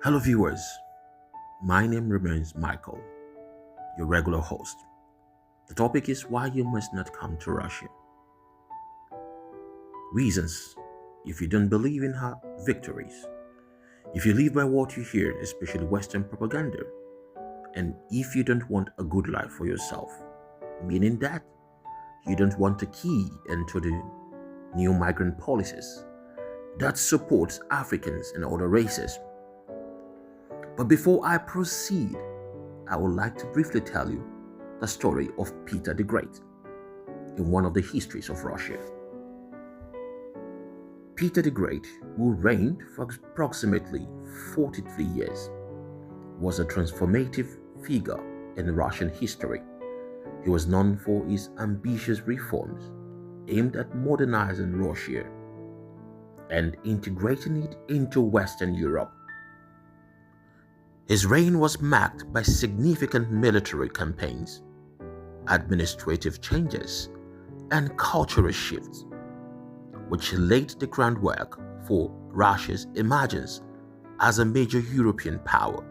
Hello, viewers. My name remains Michael, your regular host. The topic is why you must not come to Russia. Reasons if you don't believe in her victories, if you live by what you hear, especially Western propaganda, and if you don't want a good life for yourself, meaning that you don't want to key into the new migrant policies that supports Africans and other races. But before I proceed, I would like to briefly tell you the story of Peter the Great in one of the histories of Russia. Peter the Great, who reigned for approximately 43 years, was a transformative figure in Russian history. He was known for his ambitious reforms aimed at modernizing Russia and integrating it into Western Europe. His reign was marked by significant military campaigns, administrative changes, and cultural shifts, which laid the groundwork for Russia's emergence as a major European power.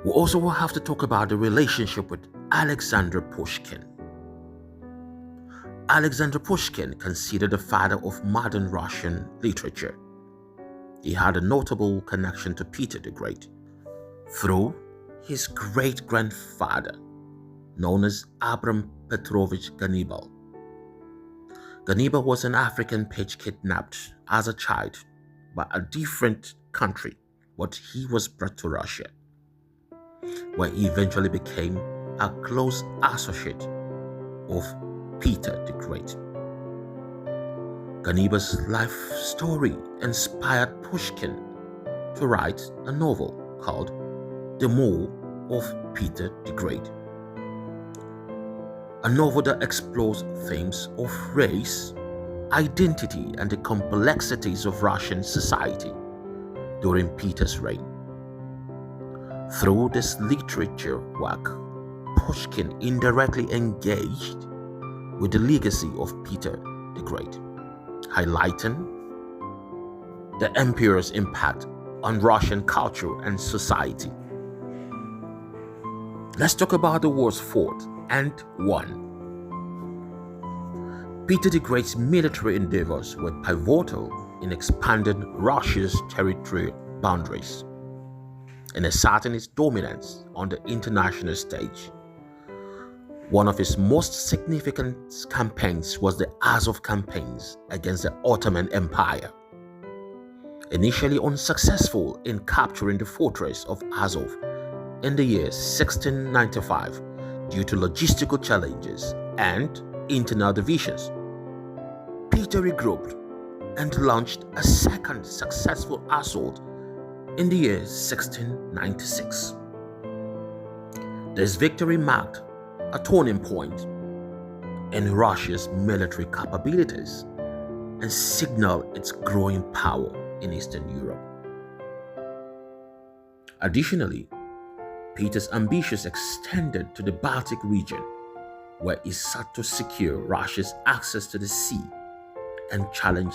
We also will have to talk about the relationship with Alexander Pushkin. Alexander Pushkin, considered the father of modern Russian literature, he had a notable connection to Peter the Great through his great-grandfather, known as Abram Petrovich Ganibal. Ganibal was an African page kidnapped as a child by a different country, but he was brought to Russia, where he eventually became a close associate of Peter the Great. Ganibal's life story inspired Pushkin to write a novel called The Mole of Peter the Great, a novel that explores themes of race, identity, and the complexities of Russian society during Peter's reign. Through this literature work, Pushkin indirectly engaged with the legacy of Peter the Great, highlighting the emperor's impact on Russian culture and society. Let's talk about the wars fought and won. Peter the Great's military endeavors were pivotal in expanding Russia's territorial boundaries and asserting its dominance on the international stage. One of his most significant campaigns was the Azov campaigns against the Ottoman Empire. Initially unsuccessful in capturing the fortress of Azov in the year 1695 due to logistical challenges and internal divisions, Peter regrouped and launched a second successful assault in the year 1696. This victory marked a turning point in Russia's military capabilities and signaled its growing power in Eastern Europe. Additionally, Peter's ambitions extended to the Baltic region, where he sought to secure Russia's access to the sea and challenge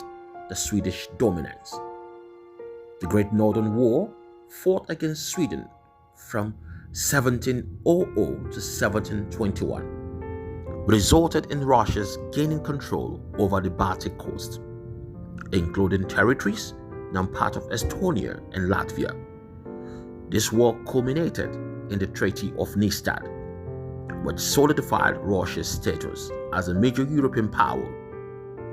the Swedish dominance. The Great Northern War, fought against Sweden from 1700 to 1721, resulted in Russia's gaining control over the Baltic coast, including territories now part of Estonia and Latvia. This war culminated in the Treaty of Nystad, which solidified Russia's status as a major European power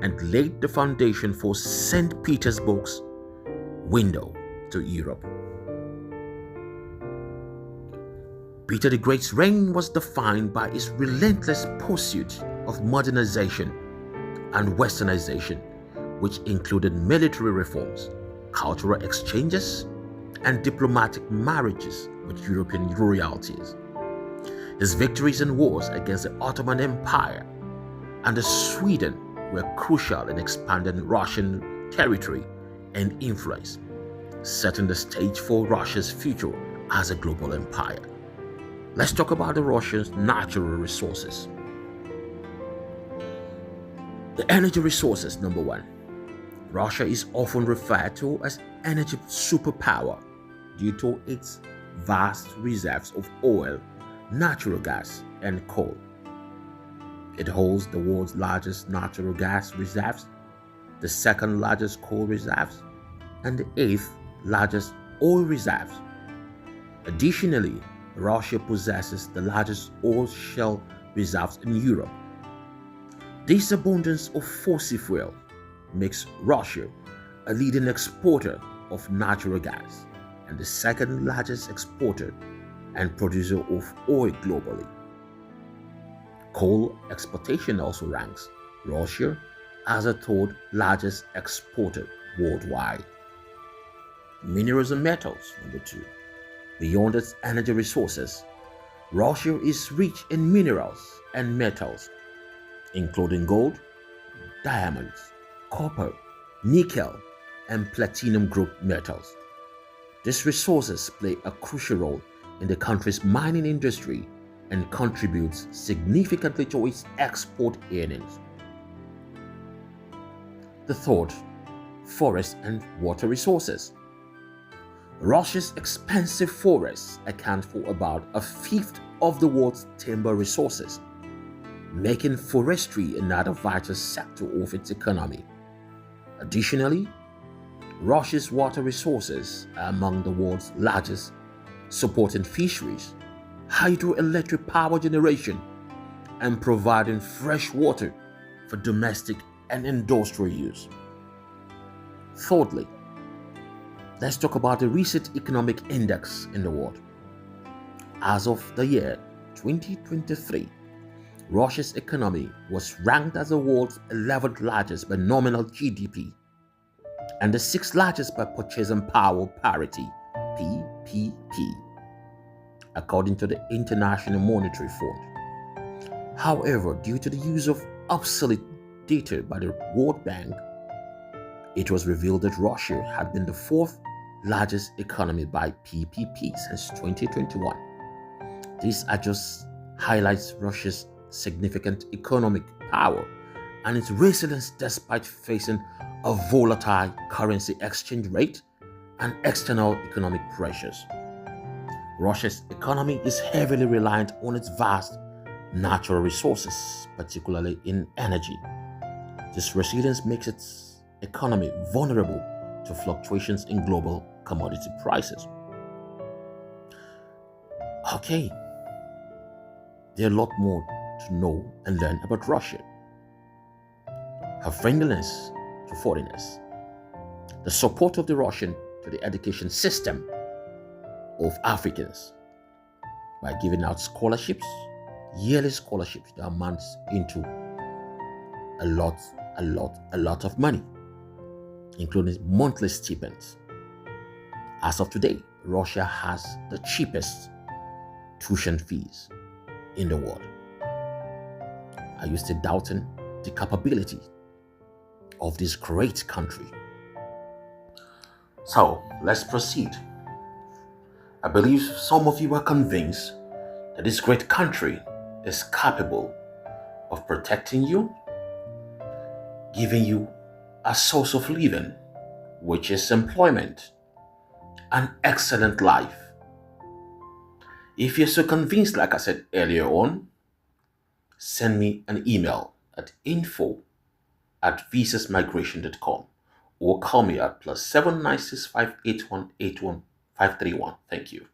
and laid the foundation for St. Petersburg's window to Europe. Peter the Great's reign was defined by his relentless pursuit of modernization and westernization, which included military reforms, cultural exchanges, and diplomatic marriages with European royalties. His victories in wars against the Ottoman Empire and Sweden were crucial in expanding Russian territory and influence, setting the stage for Russia's future as a global empire. Let's talk about the Russians' natural resources. The energy resources, number one. Russia is often referred to as energy superpower due to its vast reserves of oil, natural gas, and coal. It holds the world's largest natural gas reserves, the second largest coal reserves, and the eighth largest oil reserves. Additionally, Russia possesses the largest oil shale reserves in Europe. This abundance of fossil fuel makes Russia a leading exporter of natural gas and the second largest exporter and producer of oil globally. Coal exportation also ranks Russia as the third largest exporter worldwide. Minerals and metals, number two. Beyond its energy resources, Russia is rich in minerals and metals, including gold, diamonds, copper, nickel, and platinum group metals. These resources play a crucial role in the country's mining industry and contributes significantly to its export earnings. The third, forest and water resources. Russia's expansive forests account for about a fifth of the world's timber resources, making forestry another vital sector of its economy. Additionally, Russia's water resources are among the world's largest, supporting fisheries, hydroelectric power generation, and providing fresh water for domestic and industrial use. Thirdly, let's talk about the recent economic index in the world. As of the year 2023, Russia's economy was ranked as the world's 11th largest by nominal GDP and the 6th largest by purchasing power parity (PPP), according to the International Monetary Fund. However, due to the use of obsolete data by the World Bank, it was revealed that Russia had been the fourth largest economy by PPP since 2021. This just highlights Russia's significant economic power and its resilience despite facing a volatile currency exchange rate and external economic pressures. Russia's economy is heavily reliant on its vast natural resources, particularly in energy. This resilience makes its economy vulnerable to fluctuations in global commodity prices. Okay, there are a lot more to know and learn about Russia. Her friendliness to foreigners, the support of the Russian to the education system of Africans by giving out scholarships, yearly scholarships that amounts into a lot of money, including monthly stipends. As of today, Russia has the cheapest tuition fees in the world. Are you still doubting the capability of this great country? So let's proceed. I believe some of you are convinced that this great country is capable of protecting you, giving you a source of living, which is employment, an excellent life. If you're so convinced, like I said earlier on, send me an email at info@visasmigration.com or call me at +79658181531. Thank you.